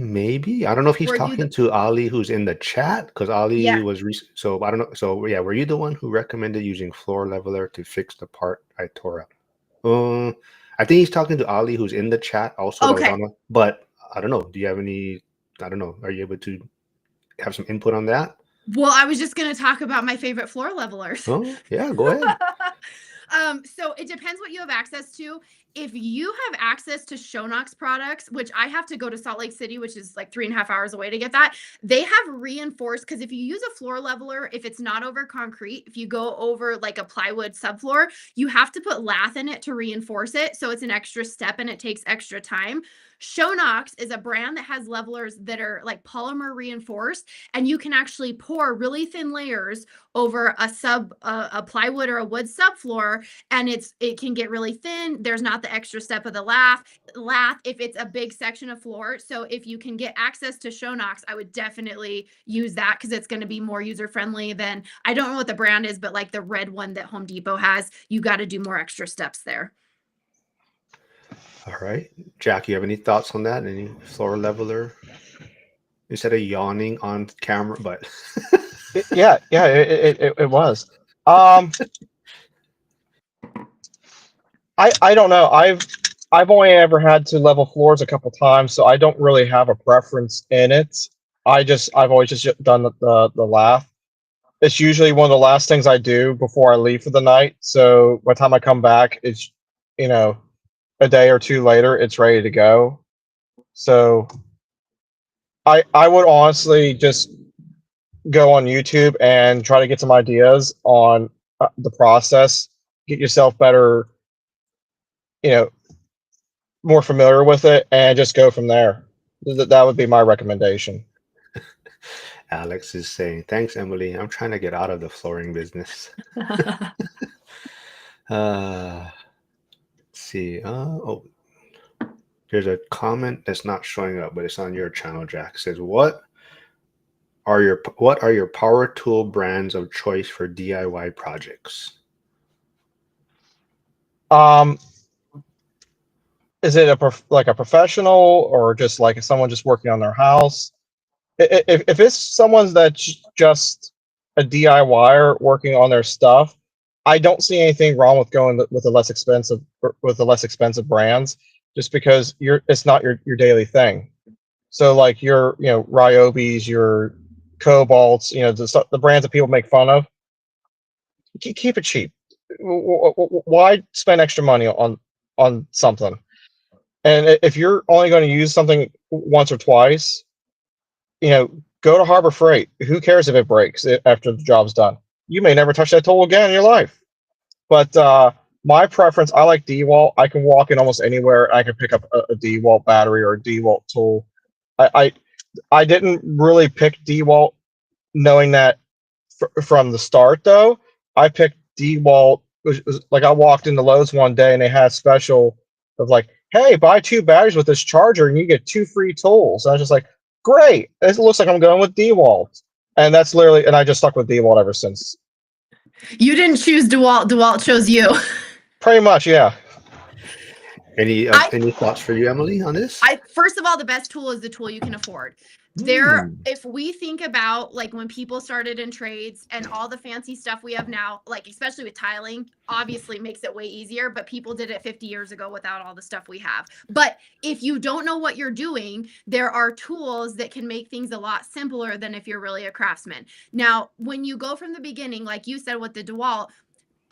Maybe. I don't know if he's talking to Ali, who's in the chat, because Ali was so I don't know. So yeah, were you the one who recommended using Floor Leveler to fix the part I tore up? I think he's talking to Ali, who's in the chat also. Okay. But I don't know. Do you have any? I don't know. Are you able to have some input on that? Well, I was just going to talk about my favorite floor levelers. Oh, yeah, go ahead. So it depends what you have access to. if you have access to Shownox products, which I have to go to Salt Lake City, which is like 3.5 hours away to get that, they have reinforced, because if you use a floor leveler, if it's not over concrete, if you go over like a plywood subfloor, you have to put lath in it to reinforce it. So it's an extra step and it takes extra time. Shownox is a brand that has levelers that are like polymer reinforced, and you can actually pour really thin layers over a plywood or a wood subfloor, and it can get really thin. There's not the extra step of the lath if it's a big section of floor. So if you can get access to Shownox, I would definitely use that, because it's going to be more user friendly than, I don't know what the brand is, but like the red one that Home Depot has, you got to do more extra steps there. All right, Jack, you have any thoughts on that? Any floor leveler? Instead of yawning on camera, but it was. I don't know. I've only ever had to level floors a couple times, so I don't really have a preference in it. I've always just done the lath. It's usually one of the last things I do before I leave for the night. So by the time I come back, it's, you know, a day or two later, it's ready to go. So I would honestly just go on YouTube and try to get some ideas on the process, get yourself better, you know, more familiar with it, and just go from there. That would be my recommendation. Alex is saying, thanks, Emily. I'm trying to get out of the flooring business. Let's see. Oh, there's a comment that's not showing up, but it's on your channel, Jack. It says, what are your power tool brands of choice for DIY projects? Is it like a professional, or just like someone just working on their house? If it's someone that's just a DIYer working on their stuff, I don't see anything wrong with going with the less expensive brands, just because it's not your daily thing. So like your, Ryobis, your Cobalts, the brands that people make fun of, keep it cheap. Why spend extra money on something? And if you're only going to use something once or twice, go to Harbor Freight. Who cares if it breaks after the job's done? You may never touch that tool again in your life. But my preference, I like DeWalt. I can walk in almost anywhere. I can pick up a DeWalt battery or a DeWalt tool. I didn't really pick DeWalt knowing that from the start, though. I picked DeWalt. Like, I walked into Lowe's one day and they had a special of like, hey, buy 2 batteries with this charger and you get 2 free tools. And I was just like, great. It looks like I'm going with DeWalt. And that's literally, and I just stuck with DeWalt ever since. You didn't choose DeWalt. DeWalt chose you. Pretty much, yeah. Any thoughts for you, Emily, on this? First of all, the best tool is the tool you can afford. If we think about like when people started in trades and all the fancy stuff we have now, like especially with tiling, obviously makes it way easier, but people did it 50 years ago without all the stuff we have. But if you don't know what you're doing, there are tools that can make things a lot simpler than if you're really a craftsman. Now, when you go from the beginning, like you said with the DeWalt,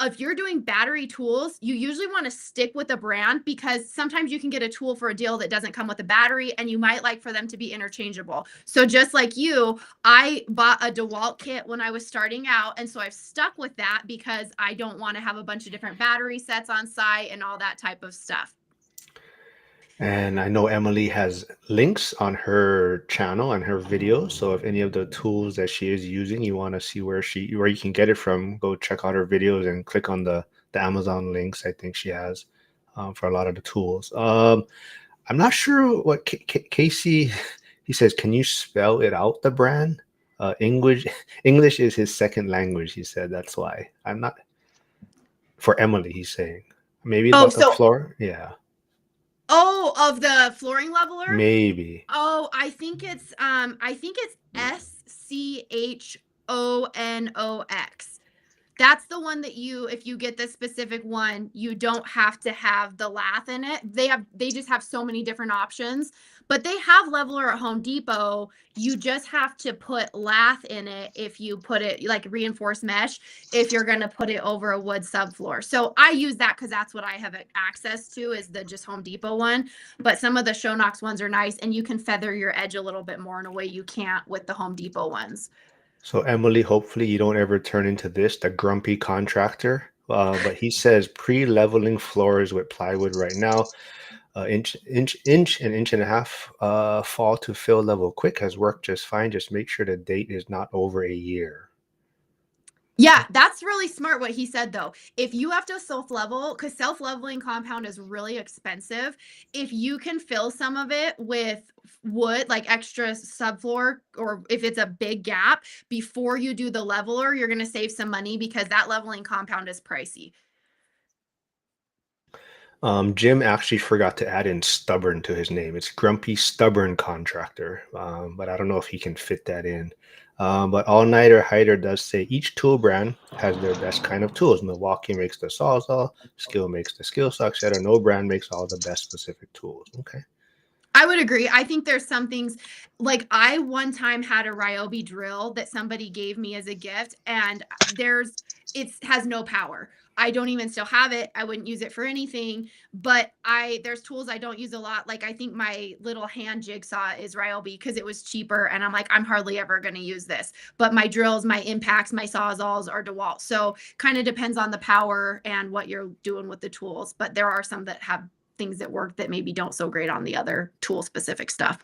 if you're doing battery tools, you usually want to stick with a brand, because sometimes you can get a tool for a deal that doesn't come with a battery, and you might like for them to be interchangeable. So just like you, I bought a DeWalt kit when I was starting out, and so I've stuck with that because I don't want to have a bunch of different battery sets on site and all that type of stuff. And I know Emily has links on her channel and her videos. So if any of the tools that she is using, you want to see where you can get it from, go check out her videos and click on the Amazon links I think she has for a lot of the tools. I'm not sure what Casey, he says, can you spell it out, the brand? English is his second language, he said. That's why. I'm not, for Emily, he's saying. Maybe about the floor? Yeah. Oh, of the flooring leveler? Maybe. Oh, I think it's SCHONOX. That's the one that if you get the specific one, you don't have to have the lath in it. They just have so many different options, but they have leveler at Home Depot. You just have to put lath in it if you put it like reinforced mesh, if you're going to put it over a wood subfloor. So I use that because that's what I have access to, is the just Home Depot one. But some of the Shonox ones are nice, and you can feather your edge a little bit more in a way you can't with the Home Depot ones. So Emily, hopefully you don't ever turn into the grumpy contractor. But he says pre-leveling floors with plywood right now, inch and a half fall to fill level quick has worked just fine. Just make sure the date is not over a year. Yeah, that's really smart what he said though. If you have to self-level, because self-leveling compound is really expensive, if you can fill some of it with wood, like extra subfloor, or if it's a big gap before you do the leveler, you're going to save some money because that leveling compound is pricey. Jim actually forgot to add in stubborn to his name. It's grumpy, stubborn contractor, but I don't know if he can fit that in. But All Nighter Hider does say each tool brand has their best kind of tools. Milwaukee makes the Sawzall, Skill makes the Skill Suck Setter. No brand makes all the best specific tools. Okay. I would agree. I think there's some things, like I one time had a Ryobi drill that somebody gave me as a gift, and it has no power. I don't even still have it. I wouldn't use it for anything, but there's tools I don't use a lot. Like I think my little hand jigsaw is Ryobi because it was cheaper, and I'm like, I'm hardly ever going to use this. But my drills, my impacts, my Sawzalls are DeWalt. So kind of depends on the power and what you're doing with the tools. But there are some that have things that work that maybe don't so great on the other tool specific stuff.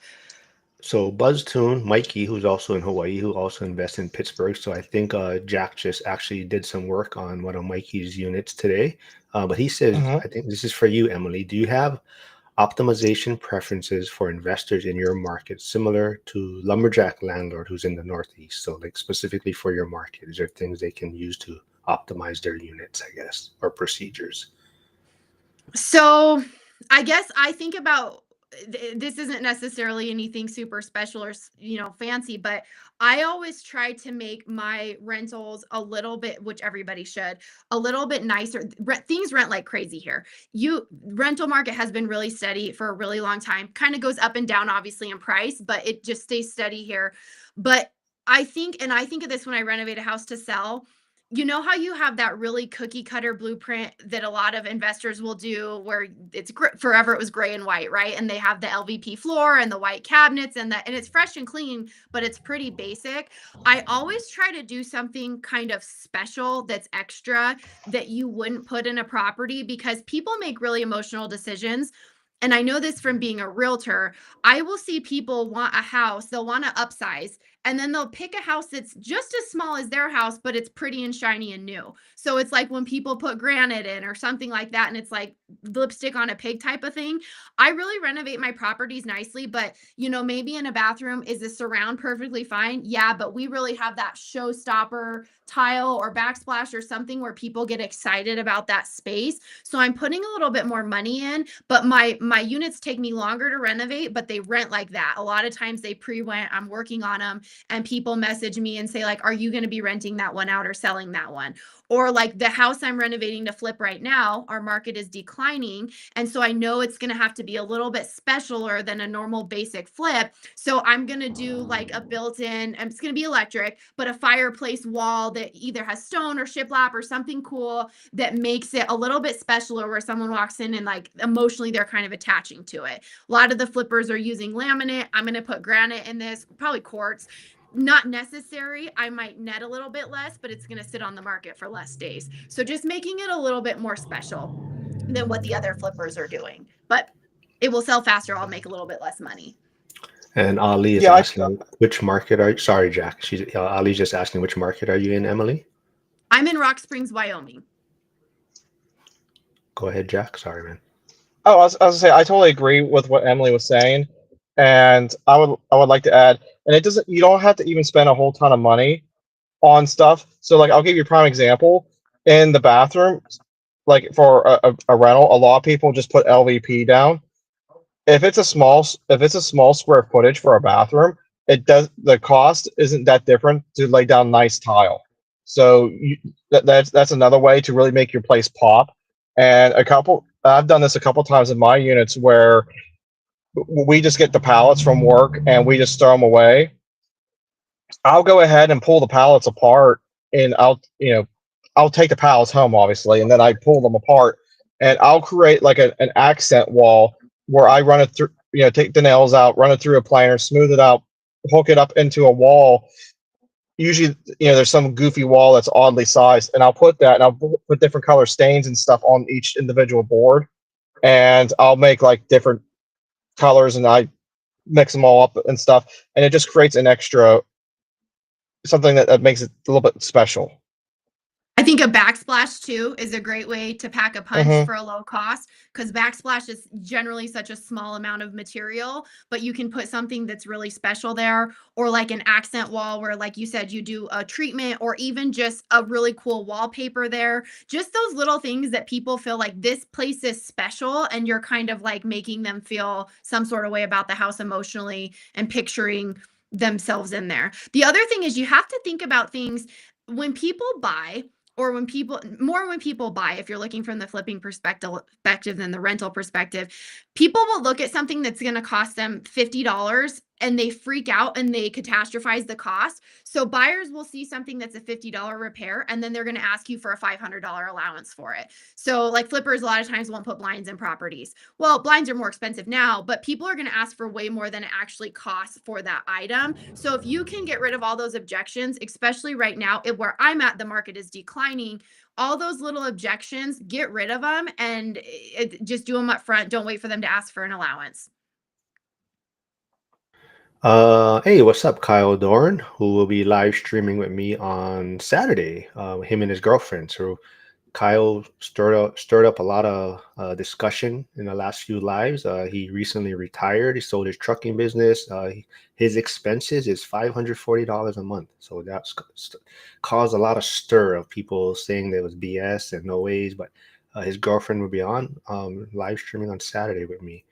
So BuzzTune, Mikey, who's also in Hawaii, who also invests in Pittsburgh. So I think Jack just actually did some work on one of Mikey's units today. But he says, I think this is for you, Emily. Do you have optimization preferences for investors in your market, similar to lumberjack landlord who's in the Northeast? So like specifically for your market, is there things they can use to optimize their units, I guess, or procedures? So I guess I think about this isn't necessarily anything super special or fancy, but I always try to make my rentals a little bit, which everybody should, a little bit nicer. Things rent like crazy here. Rental market has been really steady for a really long time. Kind of goes up and down obviously in price, but it just stays steady here. But I think of this when I renovate a house to sell. You know how you have that really cookie cutter blueprint that a lot of investors will do, where it's forever it was gray and white, right? And they have the LVP floor and the white cabinets and it's fresh and clean, but it's pretty basic. I always try to do something kind of special that's extra that you wouldn't put in a property, because people make really emotional decisions. And I know this from being a realtor. I will see people want a house, they'll want to upsize, and then they'll pick a house that's just as small as their house, but it's pretty and shiny and new. So it's like when people put granite in or something like that, and it's like lipstick on a pig type of thing. I really renovate my properties nicely, but maybe in a bathroom, is the surround perfectly fine? Yeah, but we really have that showstopper tile or backsplash or something where people get excited about that space. So I'm putting a little bit more money in, but my units take me longer to renovate, but they rent like that. A lot of times they pre-rent, I'm working on them, and people message me and say like, are you going to be renting that one out or selling that one? Or like the house I'm renovating to flip right now, our market is declining. And so I know it's going to have to be a little bit specialer than a normal basic flip. So I'm going to do like a built-in, and it's going to be electric, but a fireplace wall that either has stone or shiplap or something cool that makes it a little bit specialer, where someone walks in and like emotionally they're kind of attaching to it. A lot of the flippers are using laminate. I'm going to put granite in this, probably quartz. Not necessary. I might net a little bit less, but it's going to sit on the market for less days. So just making it a little bit more special than what the other flippers are doing, but it will sell faster. I'll make a little bit less money. And Ali is asking which market are you? Sorry, Jack. Ali's just asking which market are you in, Emily? I'm in Rock Springs, Wyoming. Go ahead, Jack. Sorry, man. Oh, I was gonna say I totally agree with what Emily was saying, and I would like to add, and you don't have to even spend a whole ton of money on stuff. So like I'll give you a prime example. In the bathroom, like for a rental, a lot of people just put LVP down. If it's a small square footage for a bathroom, the cost isn't that different to lay down nice tile. So that's another way to really make your place pop. And I've done this a couple times in my units where we just get the pallets from work and we just throw them away. I'll go ahead and pull the pallets apart, and I'll take the pallets home, obviously, and then I pull them apart, and I'll create like an accent wall where I run it through, take the nails out, run it through a planer, smooth it out, hook it up into a wall. Usually, there's some goofy wall that's oddly sized, and I'll put that, and I'll put different color stains and stuff on each individual board, and I'll make like different colors, and I mix them all up and stuff, and it just creates an extra something that makes it a little bit special. I think a backsplash too is a great way to pack a punch Mm-hmm. for a low cost, because backsplash is generally such a small amount of material, but you can put something that's really special there, or like an accent wall where, like you said, you do a treatment or even just a really cool wallpaper there. Just those little things that people feel like this place is special, and you're kind of like making them feel some sort of way about the house emotionally and picturing themselves in there. The other thing is you have to think about things when people buy, or when people buy, if you're looking from the flipping perspective than the rental perspective, people will look at something that's going to cost them $50 and they freak out and they catastrophize the cost. So buyers will see something that's a $50 repair, and then they're going to ask you for a $500 allowance for it. So like flippers a lot of times won't put blinds in properties. Well, blinds are more expensive now, but people are going to ask for way more than it actually costs for that item. So if you can get rid of all those objections, especially right now, where I'm at, the market is declining. All those little objections, get rid of them, and just do them up front. Don't wait for them to ask for an allowance. Hey, what's up, Kyle Dorn, who will be live streaming with me on Saturday, him and his girlfriend. So Kyle stirred up a lot of discussion in the last few lives. He recently retired. He sold his trucking business. His expenses is $540 a month. So that's caused a lot of stir of people saying there was BS and no ways. But his girlfriend will be on live streaming on Saturday with me.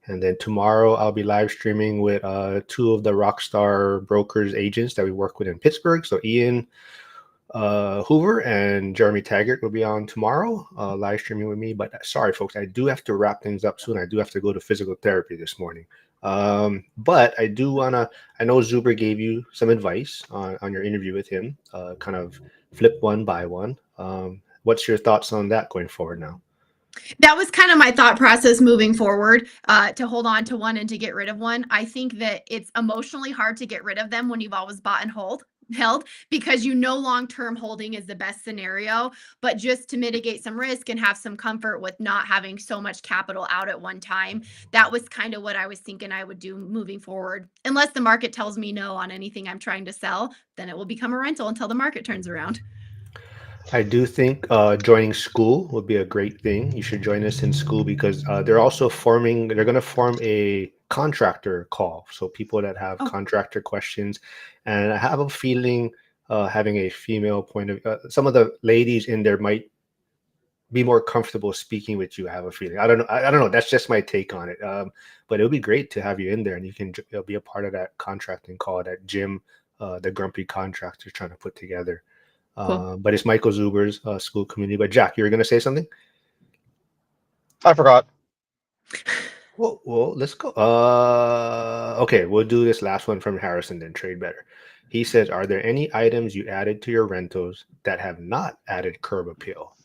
And then tomorrow I'll be live streaming with two of the Rockstar brokers agents that we work with in Pittsburgh. So Ian Hoover and Jeremy Taggart will be on tomorrow, live streaming with me. But sorry, folks, I do have to wrap things up soon. I do have to go to physical therapy this morning. But I do want to, I know Zuber gave you some advice on your interview with him, kind of flip one by one. What's your thoughts on that going forward now? That was kind of my thought process moving forward, to hold on to one and to get rid of one. I think that it's emotionally hard to get rid of them when you've always bought and held, because long-term holding is the best scenario. But just to mitigate some risk and have some comfort with not having so much capital out at one time, that was kind of what I was thinking I would do moving forward. Unless the market tells me no on anything I'm trying to sell, then it will become a rental until the market turns around. I do think joining school would be a great thing. You should join us in school because they're going to form a contractor call. So people that have Oh, contractor questions. And I have a feeling having a female point of some of the ladies in there might be more comfortable speaking with you. I have a feeling. I don't know. I don't know. That's just my take on it. But it would be great to have you in there, and you can be a part of that contracting call that Jim, the grumpy contractor, is trying to put together. cool. But it's Michael Zuber's school community. But Jack, you were going to say something? I forgot. Well, let's go. Okay, we'll do this last one from Harrison, then trade better. He says, "Are there any items you added to your rentals that have not added curb appeal?"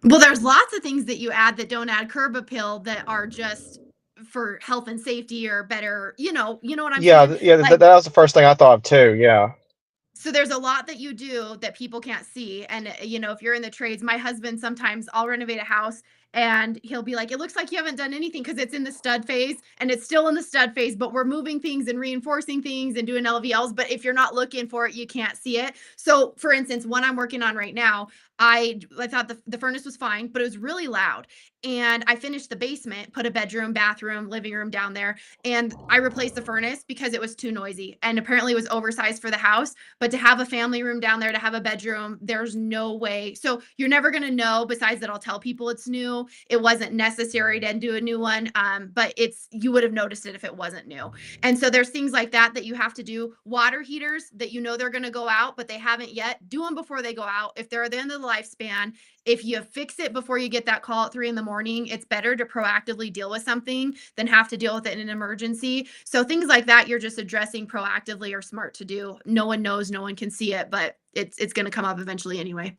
Well, there's lots of things that you add that don't add curb appeal that are just for health and safety or better, you know what I'm Yeah, saying? yeah, Like, that was the first thing I thought of too. Yeah. so there's a lot that you do that people can't see. And if you're in the trades, my husband, sometimes I'll renovate a house and he'll be like, it looks like you haven't done anything because it's in the stud phase, and it's still in the stud phase, but we're moving things and reinforcing things and doing LVLs. But if you're not looking for it, you can't see it. So for instance, one I'm working on right now, I thought the furnace was fine, but it was really loud. And I finished the basement, put a bedroom, bathroom, living room down there, and I replaced the furnace because it was too noisy. And apparently it was oversized for the house. But to have a family room down there, to have a bedroom, there's no way. So you're never gonna know, besides that I'll tell people it's new. It wasn't necessary to do a new one. But you would have noticed it if it wasn't new. And so there's things like that that you have to do. Water heaters that you know they're going to go out, but they haven't yet. Do them before they go out. If they're at the end of the lifespan, if you fix it before you get that call at 3 in the morning, it's better to proactively deal with something than have to deal with it in an emergency. So things like that, you're just addressing proactively, are smart to do. No one knows, no one can see it, but it's going to come up eventually anyway.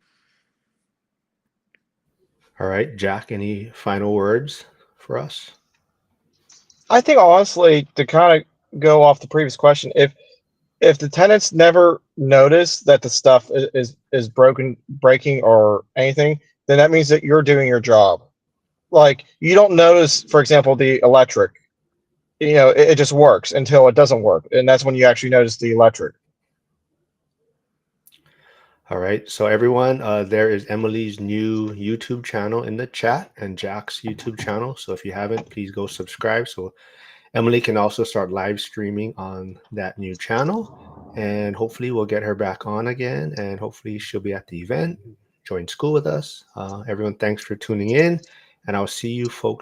All right, Jack, any final words for us? I think honestly, to kind of go off the previous question, if the tenants never notice that the stuff is breaking or anything, then that means that you're doing your job. Like you don't notice, for example, the electric. It just works until it doesn't work, and that's when you actually notice the electric. All right, so everyone, there is Emily's new YouTube channel in the chat and Jack's YouTube channel. So if you haven't, please go subscribe so Emily can also start live streaming on that new channel. And hopefully we'll get her back on again, and hopefully she'll be at the event, join school with us. Everyone, thanks for tuning in, and I'll see you folks